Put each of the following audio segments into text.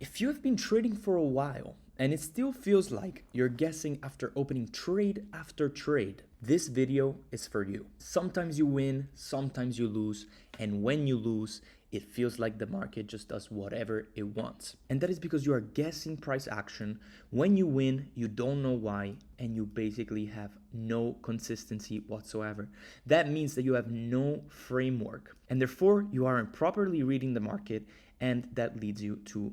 If you have been trading for a while and it still feels like you're guessing after opening trade after trade, this video is for you. Sometimes you win, sometimes you lose, and when you lose, it feels like the market just does whatever it wants. And that is because you are guessing price action. When you win, you don't know why, and you basically have no consistency whatsoever. That means that you have no framework, and therefore you aren't properly reading the market, and that leads you to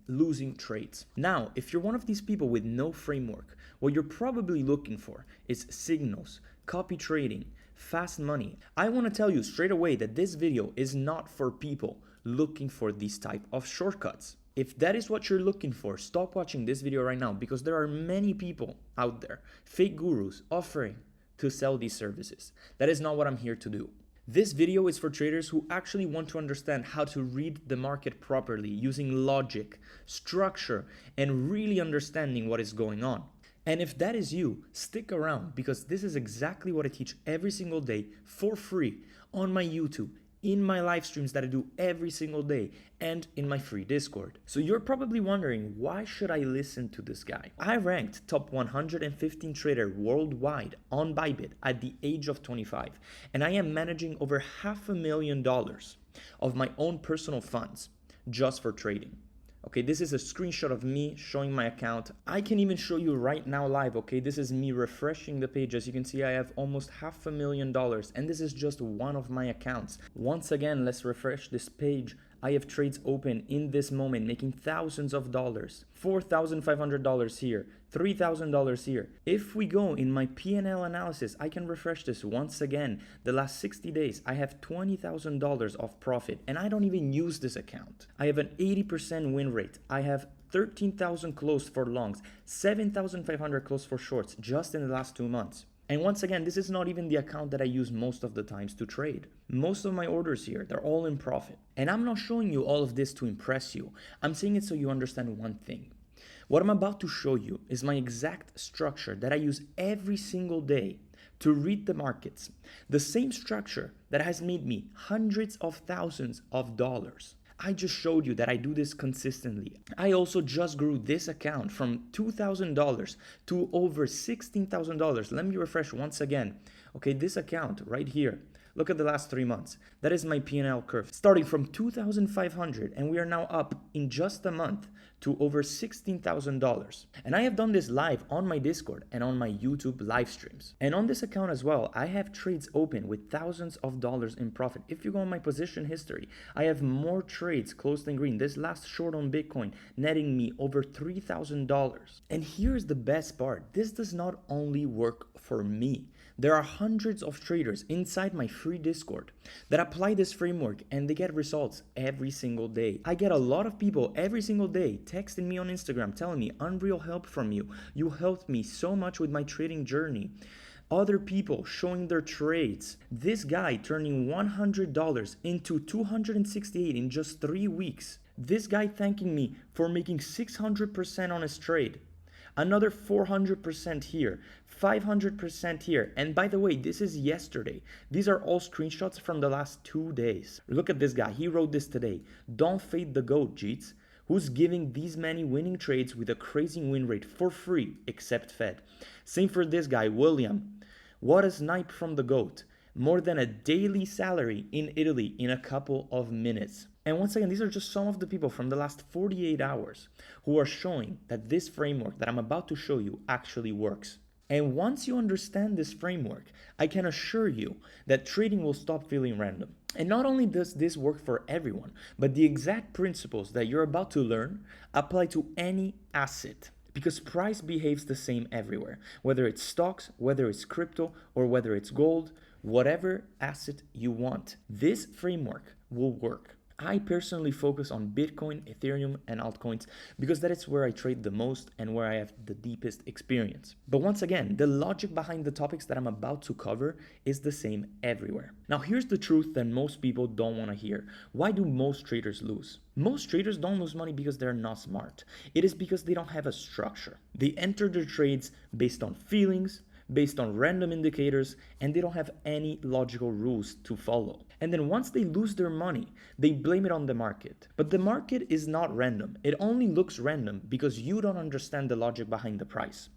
losing trades. Now, if you're one of these people with no framework, what you're probably looking for is signals, copy trading, fast money. I want to tell you straight away that this video is not for people looking for these type of shortcuts. If that is what you're looking for, stop watching this video right now, because there are many people out there, fake gurus, offering to sell these services. That is not what I'm here to do. This video is for traders who actually want to understand how to read the market properly using logic, structure, and really understanding what is going on. And if that is you, stick around, because this is exactly what I teach every single day for free on my YouTube, in my live streams that I do every single day, and in my free Discord. So you're probably wondering, why should I listen to this guy? I ranked top 115 trader worldwide on Bybit at the age of 25, and I am managing over $500,000 of my own personal funds just for trading. Okay, this is a screenshot of me showing my account. I can even show you right now live, okay? This is me refreshing the page. As you can see, I have almost $500,000, and this is just one of my accounts. Once again, let's refresh this page. I have trades open in this moment, making thousands of dollars. $4,500 here, $3,000 here. If we go in my P&L analysis, I can refresh this once again. The last 60 days, I have $20,000 of profit, and I don't even use this account. I have an 80% win rate. I have 13,000 closed for longs, 7,500 closed for shorts just in the last 2 months. And once again, this is not even the account that I use most of the times to trade. Most of my orders here, they're all in profit. And I'm not showing you all of this to impress you. I'm saying it so you understand one thing. What I'm about to show you is my exact structure that I use every single day to read the markets. The same structure that has made me hundreds of thousands of dollars. I just showed you that I do this consistently. I also just grew this account from $2,000 to over $16,000. Let me refresh once again. Okay, this account right here. Look at the last 3 months. That is my P&L curve. Starting from 2,500, and we are now up in just a month to over $16,000. And I have done this live on my Discord and on my YouTube live streams. And on this account as well, I have trades open with thousands of dollars in profit. If you go on my position history, I have more trades closed in green. This last short on Bitcoin netting me over $3,000. And here's the best part. This does not only work for me. There are hundreds of traders inside my free Discord that apply this framework, and they get results every single day. I get a lot of people every single day texting me on Instagram telling me, "Unreal help from you. You helped me so much with my trading journey." Other people showing their trades. This guy turning $100 into $268 in just 3 weeks. This guy thanking me for making 600% on his trade. Another 400% here, 500% here. And by the way, this is yesterday. These are all screenshots from the last 2 days. Look at this guy. He wrote this today. "Don't fade the goat, Jeets." Who's giving these many winning trades with a crazy win rate for free, except Fed? Same for this guy, William. What a snipe from the goat. More than a daily salary in Italy in a couple of minutes. And once again, these are just some of the people from the last 48 hours who are showing that this framework that I'm about to show you actually works. And once you understand this framework, I can assure you that trading will stop feeling random. And not only does this work for everyone, but the exact principles that you're about to learn apply to any asset. Because price behaves the same everywhere, whether it's stocks, whether it's crypto, or whether it's gold, whatever asset you want. This framework will work. I personally focus on Bitcoin, Ethereum, and altcoins because that is where I trade the most and where I have the deepest experience. But once again, the logic behind the topics that I'm about to cover is the same everywhere. Now, here's the truth that most people don't want to hear. Why do most traders lose? Most traders don't lose money because they're not smart. It is because they don't have a structure. They enter their trades based on feelings, based on random indicators, and they don't have any logical rules to follow. And then once they lose their money, they blame it on the market. But the market is not random. It only looks random because you don't understand the logic behind the price.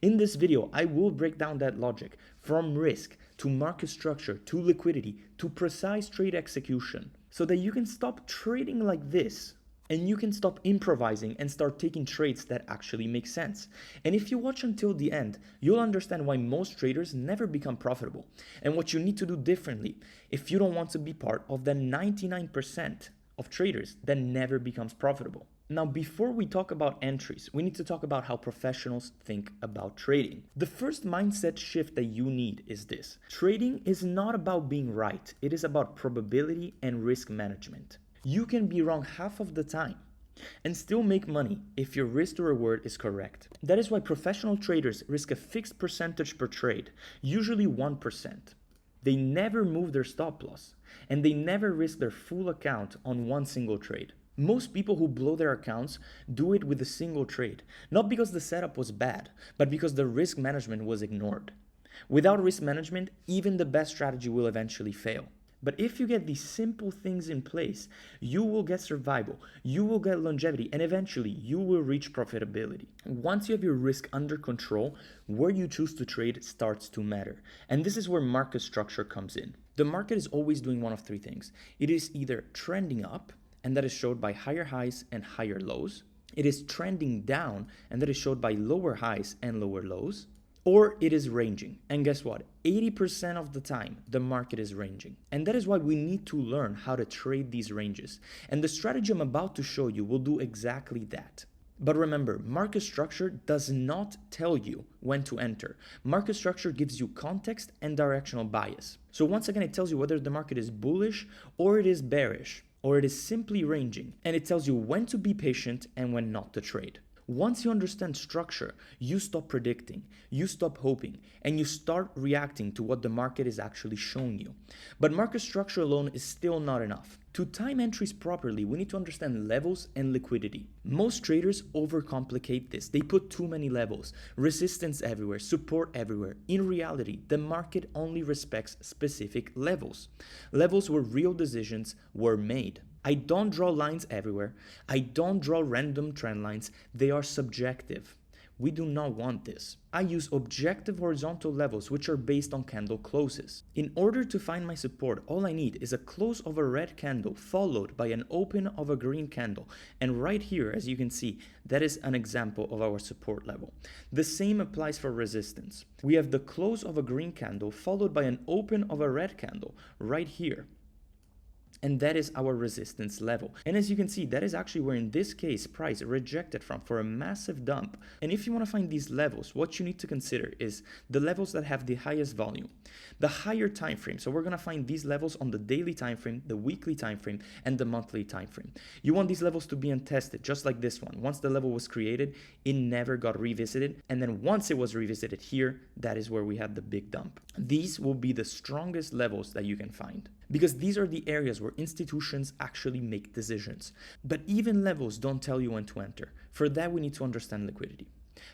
In this video, I will break down that logic from risk to market structure to liquidity to precise trade execution so that you can stop trading like this. And you can stop improvising and start taking trades that actually make sense. And if you watch until the end, you'll understand why most traders never become profitable and what you need to do differently if you don't want to be part of the 99% of traders that never becomes profitable. Now, before we talk about entries, we need to talk about how professionals think about trading. The first mindset shift that you need is this. Trading is not about being right. It is about probability and risk management. You can be wrong half of the time and still make money if your risk to reward is correct. That is why professional traders risk a fixed percentage per trade, usually 1%. They never move their stop loss and they never risk their full account on one single trade. Most people who blow their accounts do it with a single trade, not because the setup was bad, but because the risk management was ignored. Without risk management, even the best strategy will eventually fail. But if you get these simple things in place, you will get survival, you will get longevity, and eventually you will reach profitability. Once you have your risk under control, where you choose to trade starts to matter. And this is where market structure comes in. The market is always doing one of three things. It is either trending up, and that is showed by higher highs and higher lows. It is trending down, and that is showed by lower highs and lower lows. Or it is ranging. And guess what? 80% of the time, the market is ranging. And that is why we need to learn how to trade these ranges. And the strategy I'm about to show you will do exactly that. But remember, market structure does not tell you when to enter. Market structure gives you context and directional bias. So once again, it tells you whether the market is bullish or it is bearish, or it is simply ranging. And it tells you when to be patient and when not to trade. Once you understand structure, you stop predicting, you stop hoping, and you start reacting to what the market is actually showing you. But market structure alone is still not enough. To time entries properly, we need to understand levels and liquidity. Most traders overcomplicate this. They put too many levels, resistance everywhere, support everywhere. In reality, the market only respects specific levels. Levels where real decisions were made. I don't draw lines everywhere. I don't draw random trend lines. They are subjective. We do not want this. I use objective horizontal levels which are based on candle closes. In order to find my support, all I need is a close of a red candle followed by an open of a green candle. And right here, as you can see, that is an example of our support level. The same applies for resistance. We have the close of a green candle followed by an open of a red candle right here. And that is our resistance level. And as you can see, that is actually where in this case price rejected from for a massive dump. And if you want to find these levels, what you need to consider is the levels that have the highest volume, the higher time frame. So we're going to find these levels on the daily time frame, the weekly time frame, and the monthly time frame. You want these levels to be untested, just like this one. Once the level was created, it never got revisited. And then once it was revisited here, that is where we had the big dump. These will be the strongest levels that you can find, because these are the areas where institutions actually make decisions. But even levels don't tell you when to enter. For that, we need to understand liquidity.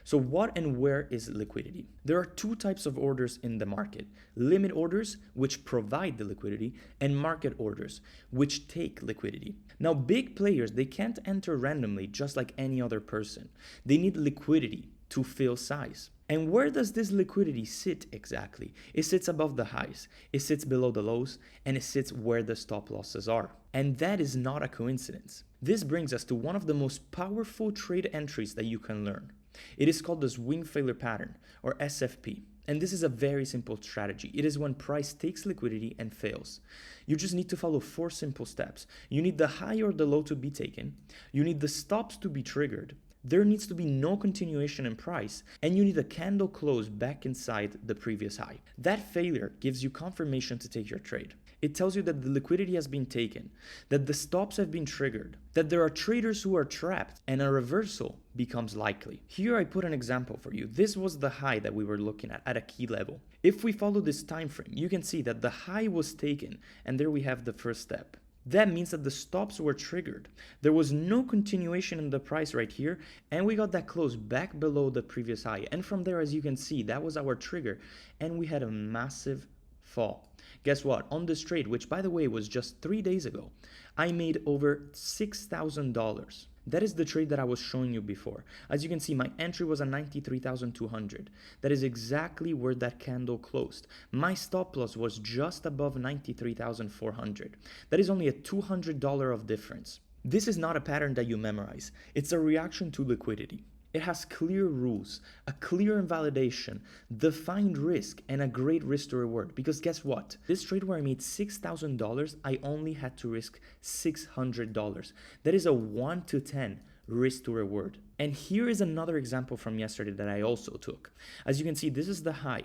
So what and where is liquidity? There are two types of orders in the market: limit orders, which provide the liquidity, and market orders, which take liquidity. Now, big players, they can't enter randomly just like any other person. They need liquidity to fill size. And where does this liquidity sit exactly? It sits above the highs, it sits below the lows, and it sits where the stop losses are. And that is not a coincidence. This brings us to one of the most powerful trade entries that you can learn. It is called the swing failure pattern, or SFP. And this is a very simple strategy. It is when price takes liquidity and fails. You just need to follow 4 simple steps. You need the high or the low to be taken. You need the stops to be triggered. There needs to be no continuation in price, and you need a candle close back inside the previous high. That failure gives you confirmation to take your trade. It tells you that the liquidity has been taken, that the stops have been triggered, that there are traders who are trapped, and a reversal becomes likely. Here I put an example for you. This was the high that we were looking at a key level. If we follow this time frame, you can see that the high was taken, and there we have the first step. That means that the stops were triggered. There was no continuation in the price right here, and we got that close back below the previous high. And from there, as you can see, that was our trigger, and we had a massive fall. Guess what? On this trade, which by the way was just 3 days ago, I made over $6,000. That is the trade that I was showing you before. As you can see, my entry was at 93,200. That is exactly where that candle closed. My stop loss was just above 93,400. That is only a $200 of difference. This is not a pattern that you memorize. It's a reaction to liquidity. It has clear rules, a clear invalidation, defined risk, and a great risk to reward. Because guess what? This trade where I made $6,000, I only had to risk $600. That is a 1 to 10 risk to reward. And here is another example from yesterday that I also took. As you can see, this is the high.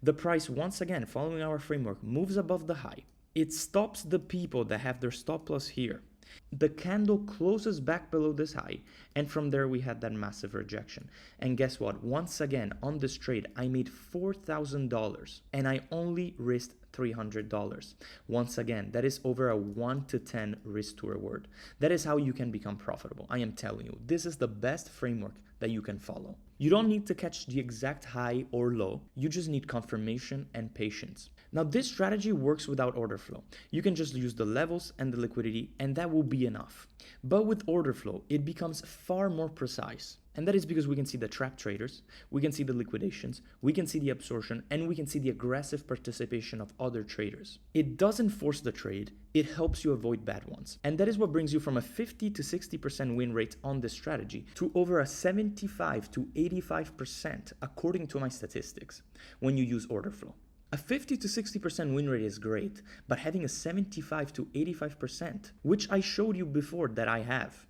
The price, once again, following our framework, moves above the high. It stops the people that have their stop loss here. The candle closes back below this high, and from there we had that massive rejection. And guess what? Once again, on this trade, I made $4,000 and I only risked $300. Once again, that is over a 1 to 10 risk to reward. That is how you can become profitable. I am telling you, this is the best framework that you can follow. You don't need to catch the exact high or low. You just need confirmation and patience. Now, this strategy works without order flow. You can just use the levels and the liquidity, and that will be enough. But with order flow, it becomes far more precise. And that is because we can see the trap traders, we can see the liquidations, we can see the absorption, and we can see the aggressive participation of other traders. It doesn't force the trade, it helps you avoid bad ones. And that is what brings you from a 50 to 60% win rate on this strategy to over a 75 to 85% according to my statistics when you use order flow. A 50 to 60% win rate is great, but having a 75 to 85%, which I showed you before that I have,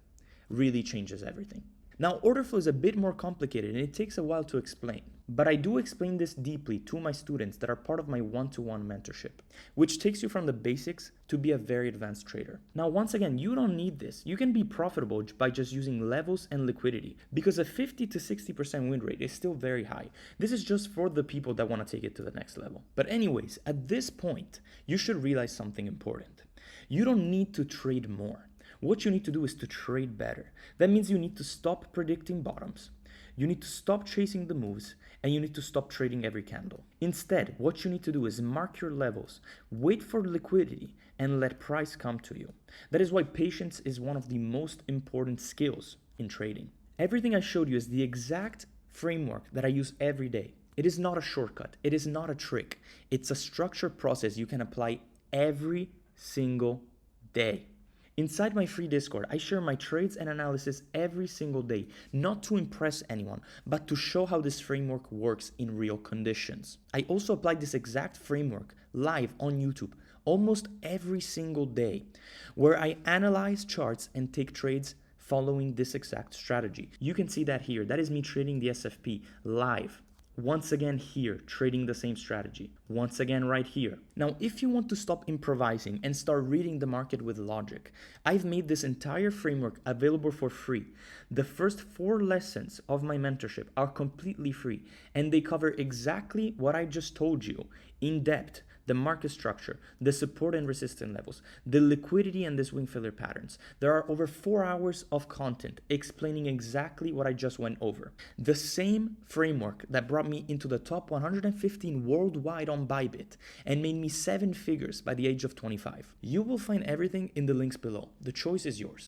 really changes everything. Now, order flow is a bit more complicated and it takes a while to explain, but I do explain this deeply to my students that are part of my one-to-one mentorship, which takes you from the basics to be a very advanced trader. Now, once again, you don't need this. You can be profitable by just using levels and liquidity because a 50 to 60% win rate is still very high. This is just for the people that want to take it to the next level. But anyways, at this point, you should realize something important. You don't need to trade more. What you need to do is to trade better. That means you need to stop predicting bottoms. You need to stop chasing the moves, and you need to stop trading every candle. Instead, what you need to do is mark your levels, wait for liquidity, and let price come to you. That is why patience is one of the most important skills in trading. Everything I showed you is the exact framework that I use every day. It is not a shortcut. It is not a trick. It's a structured process you can apply every single day. Inside my free Discord, I share my trades and analysis every single day, not to impress anyone, but to show how this framework works in real conditions. I also apply this exact framework live on YouTube almost every single day, where I analyze charts and take trades following this exact strategy. You can see that here. That is me trading the SFP live. Once again here, trading the same strategy. Once again right here. Now, if you want to stop improvising and start reading the market with logic, I've made this entire framework available for free. The first 4 lessons of my mentorship are completely free, and they cover exactly what I just told you in depth. The market structure, the support and resistance levels, the liquidity and the swing failure patterns. There are over 4 hours of content explaining exactly what I just went over. The same framework that brought me into the top 115 worldwide on Bybit and made me 7 figures by the age of 25. You will find everything in the links below. The choice is yours.